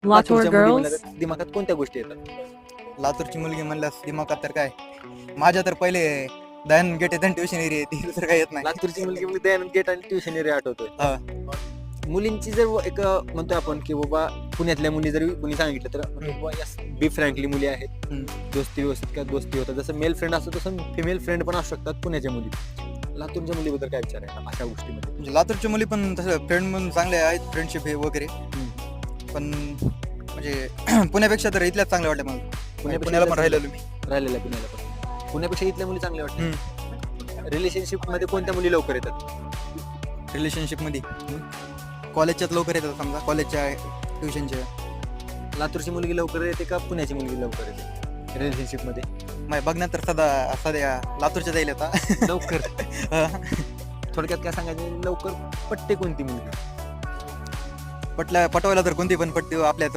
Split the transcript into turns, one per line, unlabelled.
Latur
लातूरच्या मुली
girls.
म्हणलं तर दिमागात कोणत्या गोष्टी येतात?
लातूरची मुलगी म्हणल्यास दिमागात तर काय, माझ्या तर पहिले दयान गेट येतं ट्युशन एरिया ती दुसरं काय येत नाही.
लातूरची मुलगी म्हणजे दयानंद गेट आणि ट्युशन एरिया आठवतोय.
हा.
मुलींची जर एक म्हणतोय आपण की बाबा पुण्यातल्या मुली जर कुणी सांगितलं तर बी फ्रँकली मुली आहेत, दोस्ती व्यवस्थित का दोस्ती होतात. जसं मेल फ्रेंड असतो तसं फिमेल फ्रेंड पण असू शकतात पुण्याच्या मुली. लातूरच्या मुलीबद्दल काय विचार आहे अशा गोष्टीमध्ये?
म्हणजे लातूरची मुली पण तसं फ्रेंड म्हणून चांगले आहेत, फ्रेंडशिप हे वगैरे, पण म्हणजे पुण्यापेक्षा तर इथल्याच चांगल्या वाटल्या मला. पुण्याला पण राहिलेलो मी.
राहिलेल्या पुण्याला पण पुण्यापेक्षा इथल्या मुली चांगल्या वाटतात. रिलेशनशिप मध्ये कोणत्या मुली लवकर येतात?
रिलेशनशिपमध्ये कॉलेजच्याच लवकर येतात, समजा कॉलेजच्या ट्युशनच्या.
लातूरची मुलगी लवकर येते का पुण्याची मुलगी लवकर येते रिलेशनशिप मध्ये?
माझ्या बघण्यात तर सध्या लातूरच्या जाईल आता.
लवकर थोडक्यात काय सांगायचं, लवकर पटते कोणती मुलगी?
पटवायला तर कोणती पण पटते, आपल्या